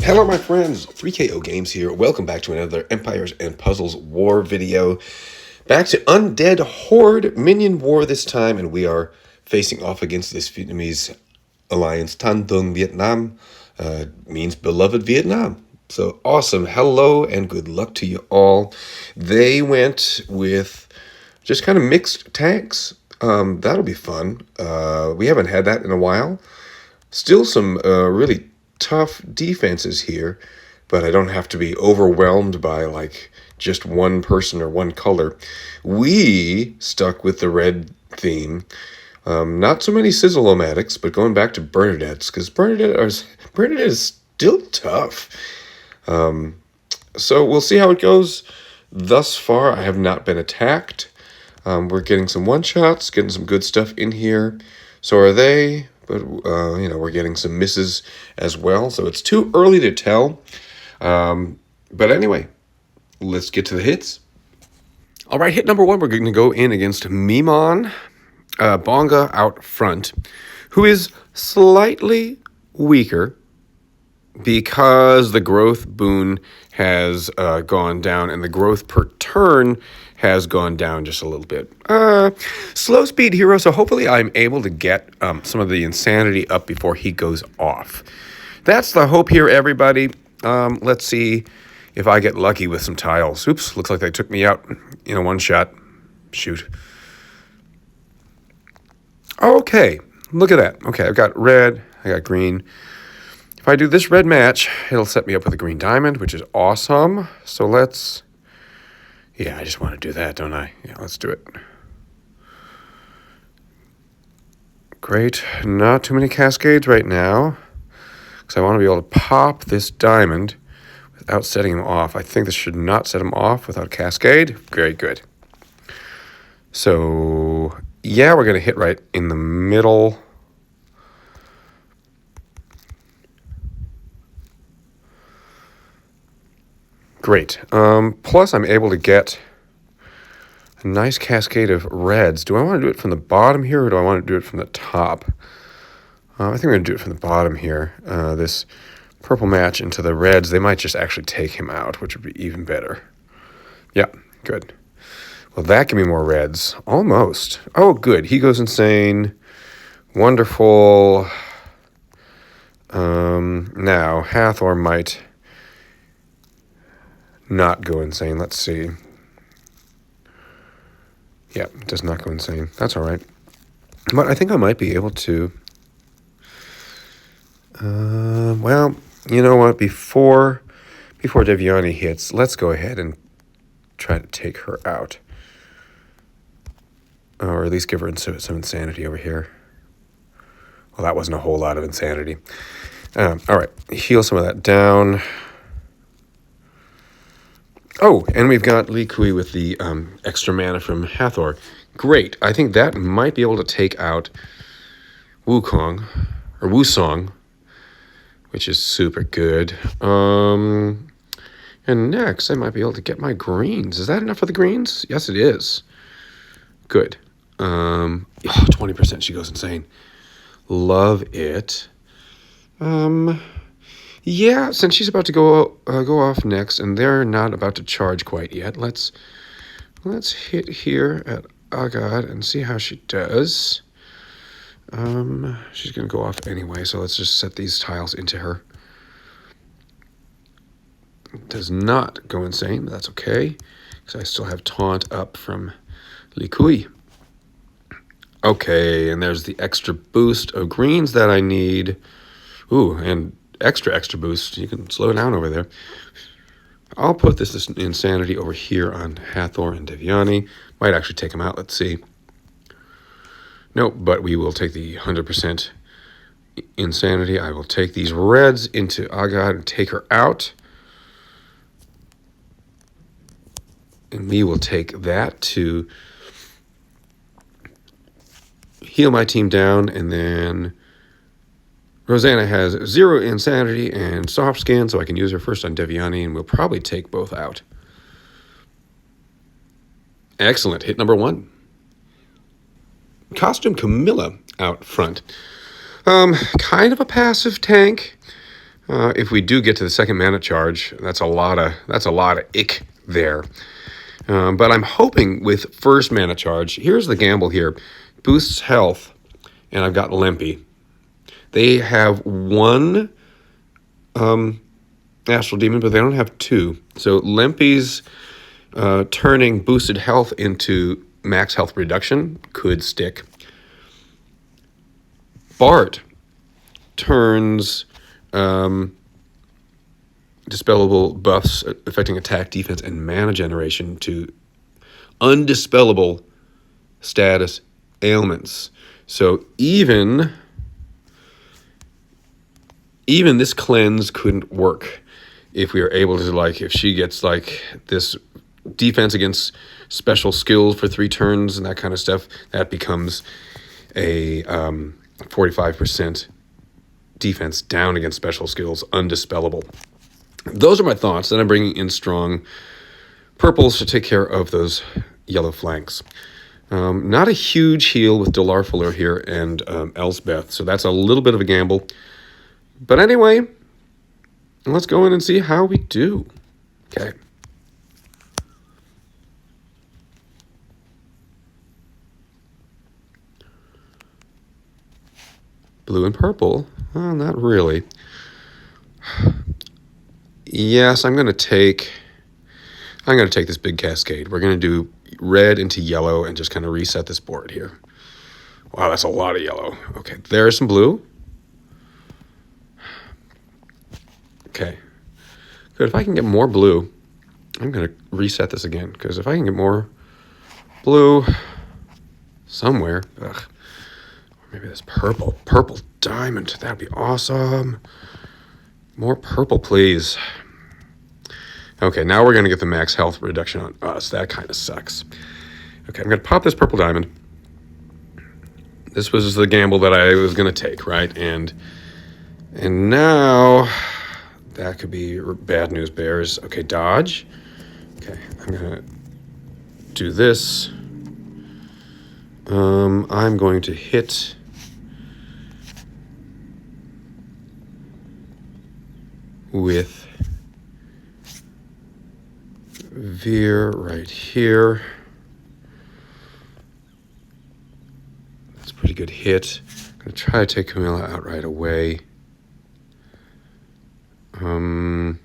Hello my friends, 3KO Games here. Welcome back to another Empires and Puzzles War video. Back to Undead Horde Minion War this time, and we are facing off against this Vietnamese alliance. Thân, Vietnam means beloved Vietnam. So awesome. Hello and good luck to you all. They went with just kind of mixed tanks. That'll be fun. We haven't had that in a while. Still some really tough defenses here, but I don't have to be overwhelmed by like just one person or one color. We stuck with the red theme. Not so many sizzle-o-matics, but going back to Bernadette's, because Bernadette is still tough. So we'll see how it goes. Thus far, I have not been attacked. We're getting some one-shots, getting some good stuff in here. So are they, but, we're getting some misses as well. So it's too early to tell. But anyway, let's get to the hits. All right, hit number one, we're going to go in against Mimon, Bonga out front, who is slightly weaker because the growth boon has gone down and the growth per turn has gone down just a little bit. Slow speed hero, so hopefully I'm able to get some of the insanity up before he goes off. That's the hope here, everybody. Let's see if I get lucky with some tiles. Oops, looks like they took me out in a one shot. Shoot. Okay, look at that. Okay, I've got red, I got green. If I do this red match, it'll set me up with a green diamond, which is awesome. So let's... Yeah, I just want to do that, don't I? Yeah, let's do it. Great. Not too many cascades right now, because I want to be able to pop this diamond without setting him off. I think this should not set him off without a cascade. Very good. So, yeah, we're going to hit right in the middle. Great. Plus, I'm able to get a nice cascade of reds. Do I want to do it from the bottom here, or do I want to do it from the top? I think we're going to do it from the bottom here. This purple match into the reds, they might just actually take him out, which would be even better. Yeah, good. Well, that give me more reds. Almost. Oh, good. He goes insane. Wonderful. Now, Hathor might... not go insane. Let's see. Yeah, it does not go insane. That's all right. But I think I might be able to... well, you know what? Before Deviani hits, let's go ahead and try to take her out. Or at least give her some insanity over here. Well, that wasn't a whole lot of insanity. All right, heal some of that down. Oh, and we've got Li Kui with the extra mana from Hathor. Great. I think that might be able to take out Wukong, or Wusong, which is super good. And next, I might be able to get my greens. Is that enough for the greens? Yes, it is. Good. 20% she goes insane. Love it. Yeah, since she's about to go off next, and they're not about to charge quite yet, let's hit here at Agad and see how she does. She's going to go off anyway, so let's just set these tiles into her. Does not go insane, but that's okay, because I still have taunt up from Li Kui. Okay, and there's the extra boost of greens that I need. Ooh, and extra boost. You can slow down over there. I'll put this insanity over here on Hathor and Deviani. Might actually take him out. Let's see. Nope, but we will take the 100% insanity. I will take these reds into Agad and take her out. And we will take that to heal my team down, and then Rosanna has 0 insanity and soft skin, so I can use her first on Deviani, and we'll probably take both out. Excellent. Hit number 1. Costume Camilla out front. Kind of a passive tank. If we do get to the second mana charge, that's a lot of ick there. But I'm hoping with first mana charge, here's the gamble here. Boosts health, and I've got Lempy. They have one Astral Demon, but they don't have two. So Lempy's turning boosted health into max health reduction could stick. Bart turns dispellable buffs affecting attack, defense, and mana generation to undispellable status ailments. So even this cleanse couldn't work if we are able to, like, if she gets like this defense against special skills for 3 turns and that kind of stuff, that becomes a 45% defense down against special skills, undispellable. Those are my thoughts. Then I'm bringing in strong purples to take care of those yellow flanks. Not a huge heal with Delarfuller here and Elspeth, so that's a little bit of a gamble. But anyway, let's go in and see how we do. Okay. Blue and purple? Well, not really. Yes, I'm going to take this big cascade. We're going to do red into yellow and just kind of reset this board here. Wow, that's a lot of yellow. Okay, there's some blue. Okay, good. If I can get more blue, I'm going to reset this again, because if I can get more blue somewhere, or maybe this purple diamond, that'd be awesome. More purple, please. Okay, now we're going to get the max health reduction on us. That kind of sucks. Okay, I'm going to pop this purple diamond. This was the gamble that I was going to take, right? And now that could be bad news bears. Okay, dodge. Okay, I'm going to do this. I'm going to hit with Veer right here. That's a pretty good hit. I'm going to try to take Camilla out right away. I'm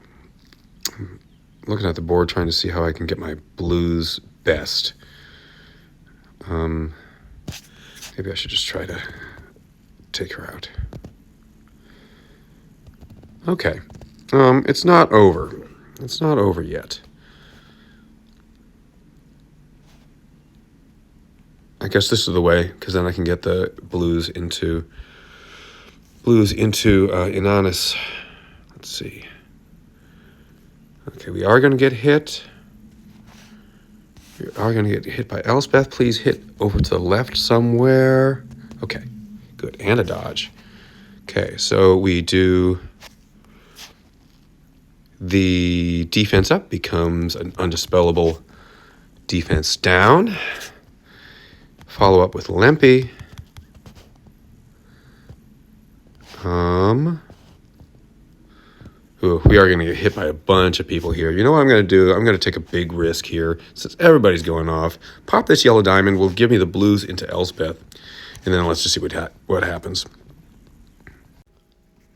looking at the board trying to see how I can get my blues best. Maybe I should just try to take her out. Okay. It's not over. It's not over yet. I guess this is the way, because then I can get the blues into Inannis. Let's see. Okay, we are going to get hit. We are going to get hit by Elspeth. Please hit over to the left somewhere. Okay, good. And a dodge. Okay, so we do the defense up becomes an undispellable defense down. Follow up with Lempy. We are going to get hit by a bunch of people here. You know what I'm going to do? I'm going to take a big risk here since everybody's going off. Pop this yellow diamond will give me the blues into Elspeth. And then let's just see what happens.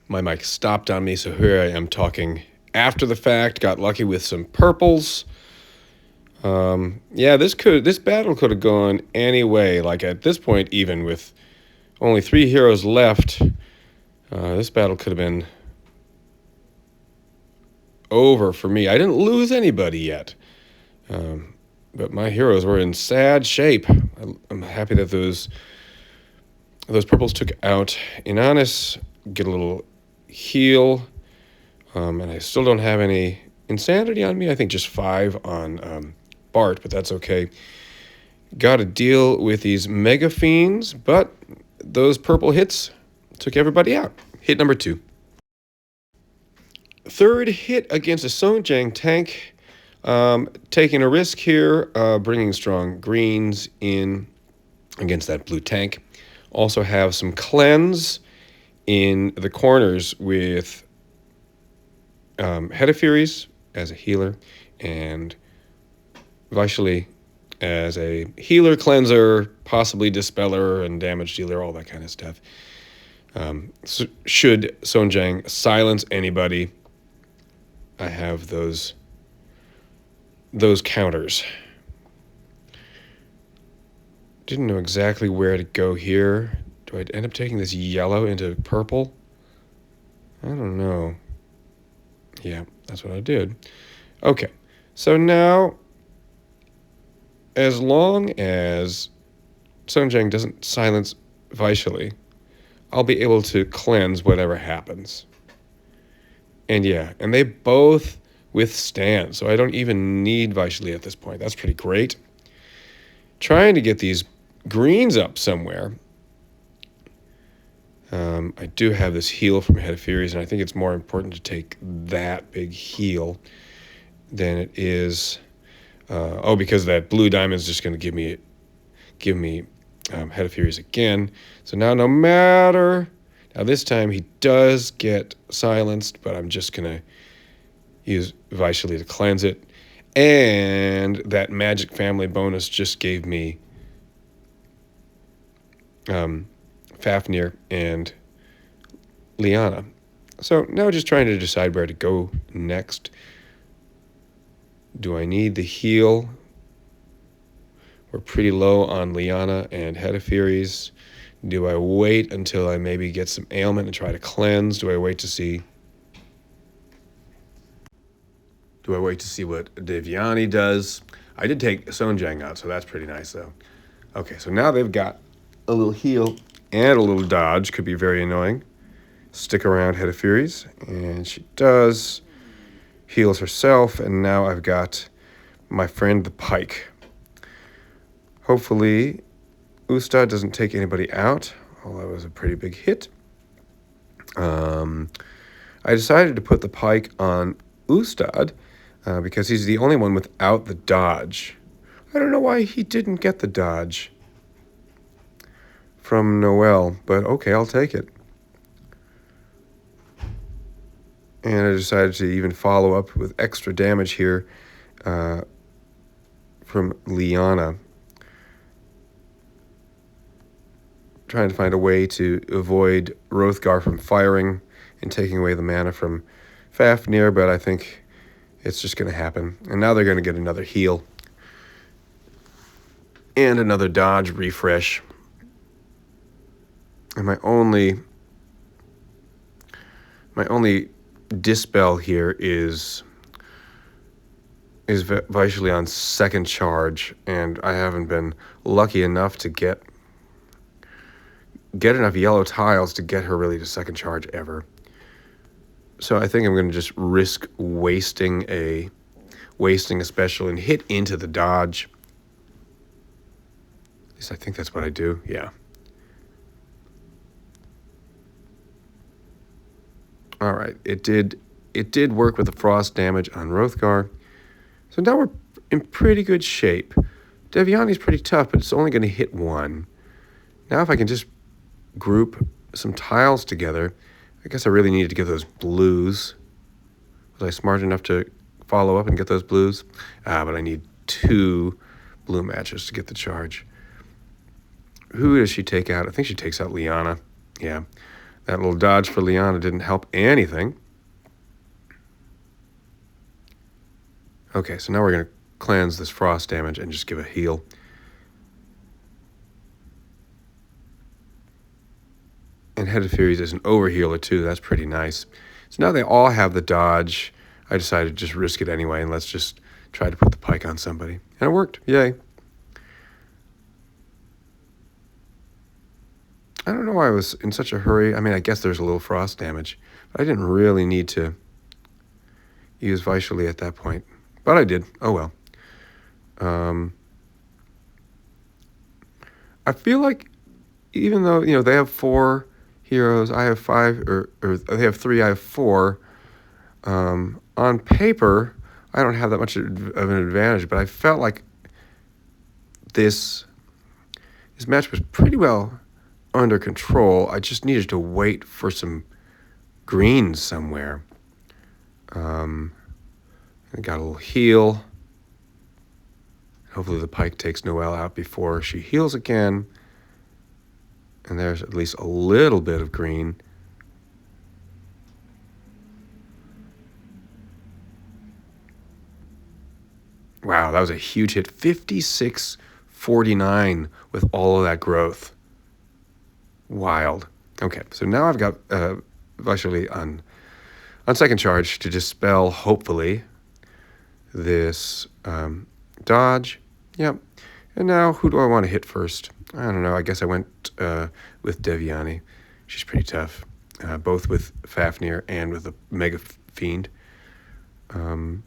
My mic stopped on me, so here I am talking after the fact. Got lucky with some purples. Yeah, this battle could have gone any way. Like at this point, even with only 3 heroes left, this battle could have been over for me. I didn't lose anybody yet, but my heroes were in sad shape. I'm happy that those purples took out Inannis, get a little heal, and I still don't have any insanity on me. I think just 5 on Bart, but that's okay. Got to deal with these mega fiends, but those purple hits took everybody out. Hit number 2. Third hit against a Songjang tank. Taking a risk here, bringing strong greens in against that blue tank. Also have some cleanse in the corners with Head of Furies as a healer, and Vaishali as a healer, cleanser, possibly dispeller, and damage dealer, all that kind of stuff. So should Sonjang silence anybody, I have those counters. Didn't know exactly where to go here. Do I end up taking this yellow into purple? I don't know. Yeah, that's what I did. Okay, so now, as long as Sonjang doesn't silence Vaishali, I'll be able to cleanse whatever happens. And yeah, and they both withstand, so I don't even need Vaishali at this point. That's pretty great. Trying to get these greens up somewhere. I do have this heal from Head of Furies, and I think it's more important to take that big heal than it is. Because that blue diamond is just going to give me Head of Furies again. So now no matter... Now this time he does get silenced, but I'm just going to use Vaishali to cleanse it. And that magic family bonus just gave me Fafnir and Liana. So now just trying to decide where to go next. Do I need the heal? We're pretty low on Liana and Head of Furies. Do I wait until I maybe get some ailment and try to cleanse? Do I wait to see what Devyani does? I did take Sonjang out, so that's pretty nice, though. Okay, so now they've got a little heal and a little dodge. Could be very annoying. Stick around Head of Furies, and she does. Heals herself, and now I've got my friend the Pike. Hopefully, Ustad doesn't take anybody out, although it was a pretty big hit. I decided to put the Pike on Ustad because he's the only one without the dodge. I don't know why he didn't get the dodge from Noel, but okay, I'll take it. And I decided to even follow up with extra damage here from Liana. Trying to find a way to avoid Hrothgar from firing and taking away the mana from Fafnir, but I think it's just going to happen. And now they're going to get another heal and another dodge refresh. And my only dispel here is Vaishali on second charge, and I haven't been lucky enough to get enough yellow tiles to get her really to second charge ever. So I think I'm going to just risk wasting a special and hit into the dodge. At least I think that's what I do. Yeah. All right. It did work with the frost damage on Hrothgar. So now we're in pretty good shape. Devyani's pretty tough, but it's only going to hit one. Now if I can just group some tiles together, I guess I really needed to get those blues. Was I smart enough to follow up and get those blues? But I need 2 blue matches to get the charge. Who does she take out? I think she takes out Liana. Yeah. That little dodge for Liana didn't help anything. Okay, so now we're going to cleanse this frost damage and just give a heal. And Head of Furies is an overhealer too. That's pretty nice. So now they all have the dodge. I decided to just risk it anyway, and let's just try to put the Pike on somebody. And it worked. Yay. I don't know why I was in such a hurry. I mean, I guess there's a little frost damage, but I didn't really need to use Vaishali at that point. But I did. Oh well. I feel like even though, they have 4 heroes, I have 5, or they have 3, I have 4. On paper, I don't have that much of an advantage, but I felt like this match was pretty well under control. I just needed to wait for some greens somewhere. I got a little heal. Hopefully the pike takes Noelle out before she heals again. And there's at least a little bit of green. Wow, that was a huge hit. 5649 with all of that growth. Wild. Okay, so now I've got Vaishali on second charge to dispel, hopefully, this dodge. Yep. And now, who do I want to hit first? I don't know. I guess I went with Devyani. She's pretty tough, both with Fafnir and with the Mega Fiend. Did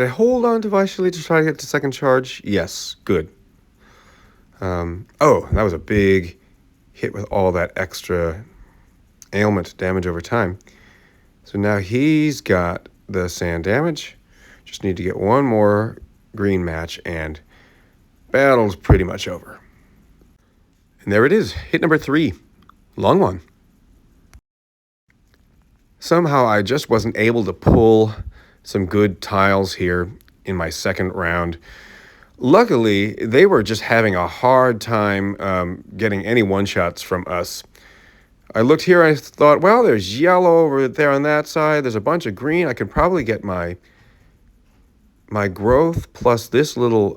I hold on to Vaishali to try to get to second charge? Yes. Good. Oh, that was a big hit with all that extra ailment damage over time. So now he's got the sand damage. Just need to get one more green match and battle's pretty much over. And there it is, hit number 3, long one. Somehow I just wasn't able to pull some good tiles here in my second round. Luckily, they were just having a hard time getting any one-shots from us. I looked here, I thought, well, there's yellow over there on that side. There's a bunch of green. I could probably get my growth plus this little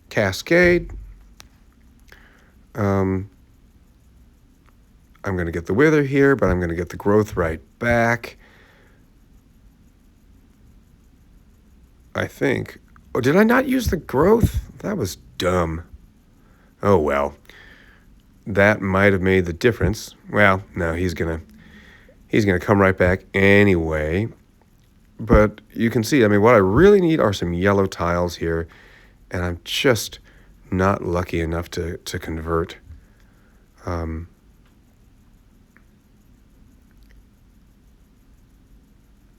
cascade. I'm going to get the wither here, but I'm going to get the growth right back. I think. Oh, did I not use the growth? That was dumb. Oh, well. That might have made the difference. Well, no, he's gonna come right back anyway. But you can see, I mean, what I really need are some yellow tiles here, and I'm just not lucky enough to convert. Trying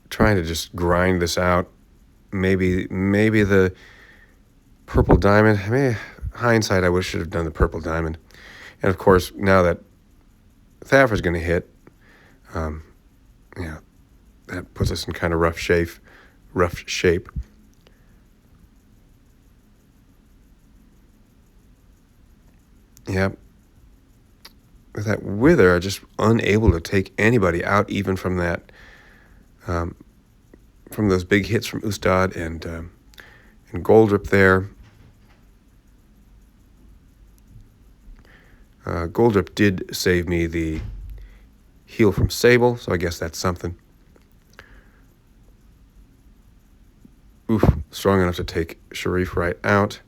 to just grind this out. Maybe the purple diamond. I mean, hindsight, I wish I should have done the purple diamond. And of course, now that Thafra's going to hit, yeah, that puts us in kind of rough shape. Yep. With that wither, I'm just unable to take anybody out, even from that, from those big hits from Ustad and Goldrip there. Goldrip did save me the heal from Sable, so I guess that's something. Oof, strong enough to take Sharif right out.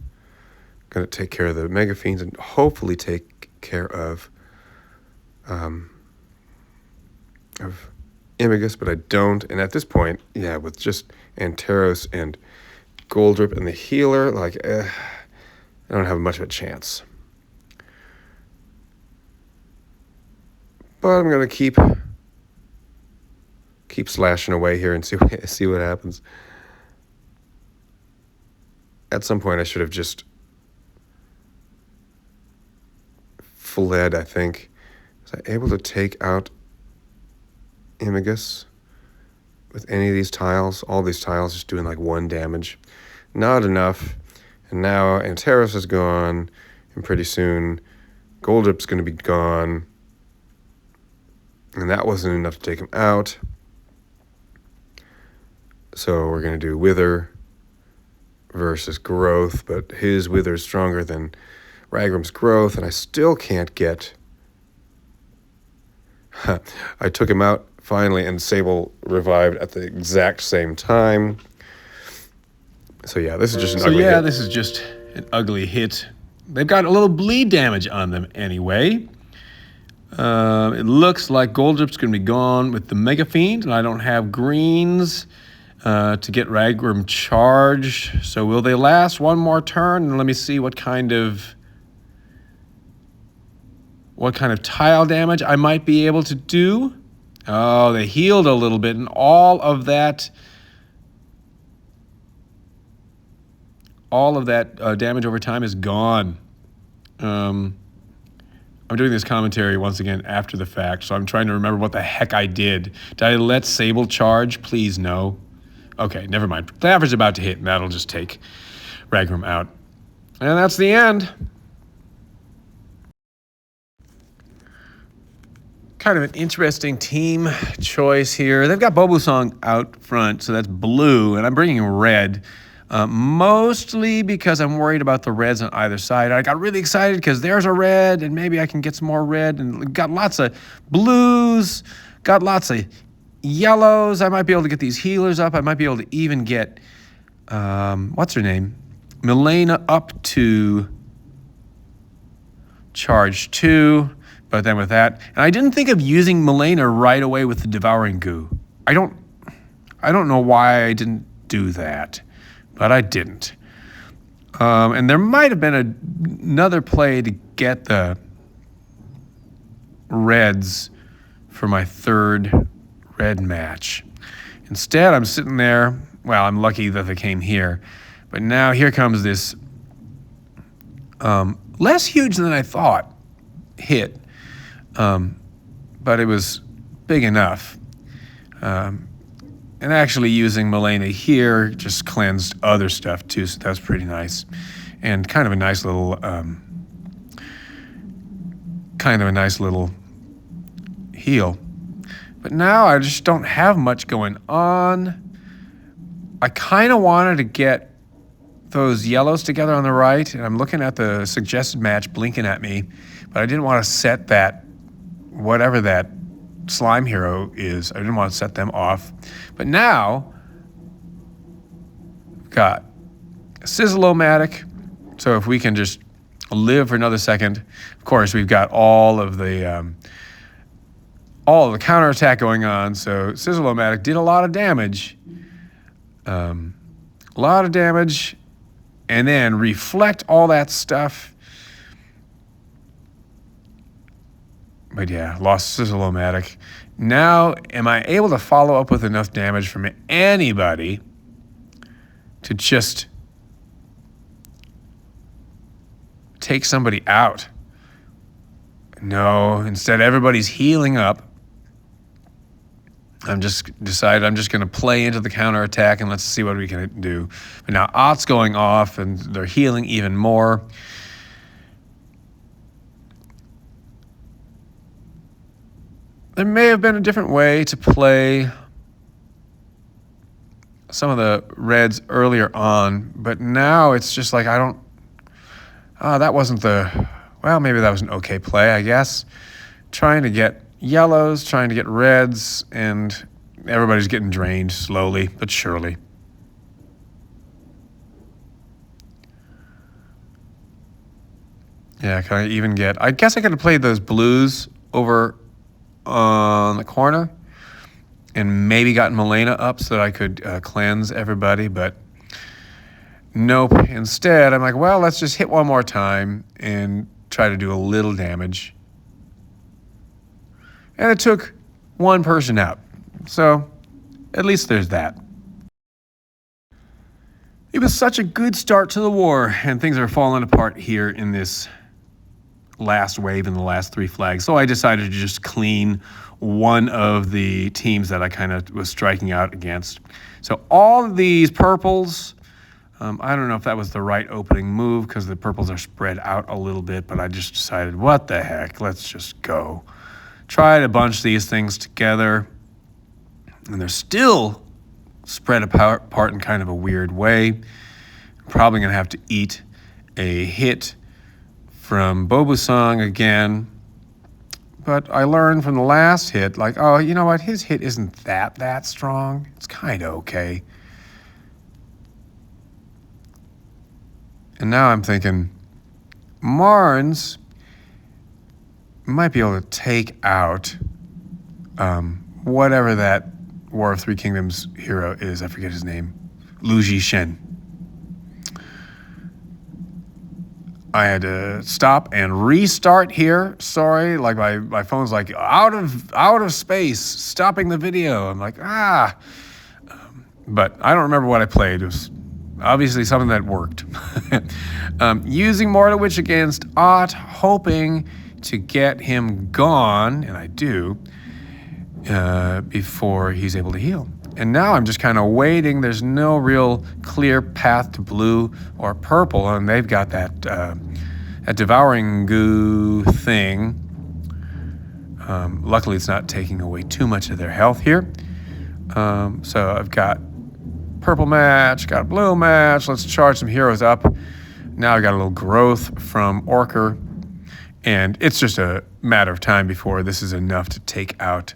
Gonna take care of the Mega Fiends and hopefully take care of Imagus, but I don't. And at this point, yeah, with just Anteros and Goldrip and the healer, like, I don't have much of a chance. But I'm gonna keep slashing away here and see what happens. At some point, I should have just fled, I think. Was I able to take out Imagus with any of these tiles? All these tiles just doing like 1 damage. Not enough. And now Anteros is gone, and pretty soon Goldrip's going to be gone. And that wasn't enough to take him out. So we're going to do Wither versus Growth, but his Wither is stronger than Ragram's Growth, and I still can't get... I took him out finally, and Sable revived at the exact same time. So yeah, this is just an ugly hit. This is just an ugly hit. They've got a little bleed damage on them anyway. It looks like Goldrip's going to be gone with the Mega Fiend, and I don't have greens to get Ragram charged. So will they last one more turn? And let me see what kind of tile damage I might be able to do. Oh, they healed a little bit, and all of that damage over time is gone. I'm doing this commentary once again after the fact, so I'm trying to remember what the heck I did. Did I let Sable charge? Please no. Okay, never mind. Claver's about to hit, and that'll just take Ragrum out. And that's the end. Kind of an interesting team choice here. They've got Bobusong out front, so that's blue, and I'm bringing red. Mostly because I'm worried about the reds on either side. I got really excited because there's a red, and maybe I can get some more red. And got lots of blues, got lots of yellows. I might be able to get these healers up. I might be able to even get, what's her name? Milena up to charge 2. But then with that, and I didn't think of using Milena right away with the Devouring Goo. I don't know why I didn't do that, but I didn't. And there might have been another play to get the reds for my third red match. Instead, I'm sitting there. Well, I'm lucky that they came here, but now here comes this less huge than I thought hit. But it was big enough. And actually using Milena here just cleansed other stuff too, so that's pretty nice. And kind of a nice little heal. But now I just don't have much going on. I kind of wanted to get those yellows together on the right, and I'm looking at the suggested match blinking at me, but I didn't want to set that, whatever that slime hero is, I didn't want to set them off. But now, we've got a Sizzle-O-Matic, so if we can just live for another second. Of course, we've got all of the counterattack going on, so Sizzle-O-Matic did a lot of damage. And then reflect all that stuff. But yeah, lost Sizzle-O-Matic. Now, am I able to follow up with enough damage from anybody to just take somebody out? No, instead everybody's healing up. I'm just going to play into the counterattack and let's see what we can do. But now Ott's going off and they're healing even more. There may have been a different way to play some of the reds earlier on, but now it's just like that wasn't maybe that was an okay play, I guess. Trying to get yellows, trying to get reds, and everybody's getting drained slowly but surely. Yeah, can I even get... I guess I could have played those blues over on the corner and maybe gotten Milena up so that I could cleanse everybody, but nope. Instead, I'm like, well, let's just hit one more time and try to do a little damage. And it took one person out. So at least there's that. It was such a good start to the war, and things are falling apart here in this last wave in the last 3 flags. So I decided to just clean one of the teams that I kind of was striking out against. So all of these purples, I don't know if that was the right opening move because the purples are spread out a little bit, but I just decided, what the heck, let's just go. Try to bunch these things together, and they're still spread apart in kind of a weird way. I'm probably going to have to eat a hit from Bobusong again, but I learned from the last hit, like, oh, you know what, his hit isn't that strong. It's kind of okay. And now I'm thinking, Marnes might be able to take out whatever that War of Three Kingdoms hero is. I forget his name. Lu Jishen. I had to stop and restart here. Sorry, like my phone's like out of space, stopping the video. I'm like, but I don't remember what I played. It was obviously something that worked. Using Mortal Witch against Ott, hoping to get him gone, and I do, before he's able to heal. And now I'm just kind of waiting. There's no real clear path to blue or purple, and they've got that devouring goo thing. Luckily, it's not taking away too much of their health here. So I've got purple match, got a blue match. Let's charge some heroes up. Now I got a little growth from Orker, and it's just a matter of time before this is enough to take out.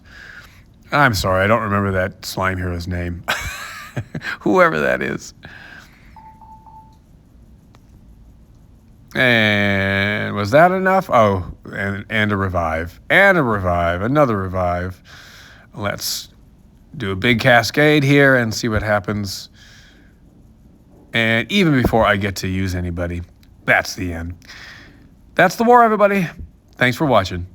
I'm sorry, I don't remember that slime hero's name. Whoever that is. And was that enough? Oh, and a revive. And a revive. Another revive. Let's do a big cascade here and see what happens. And even before I get to use anybody, that's the end. That's the war, everybody. Thanks for watching.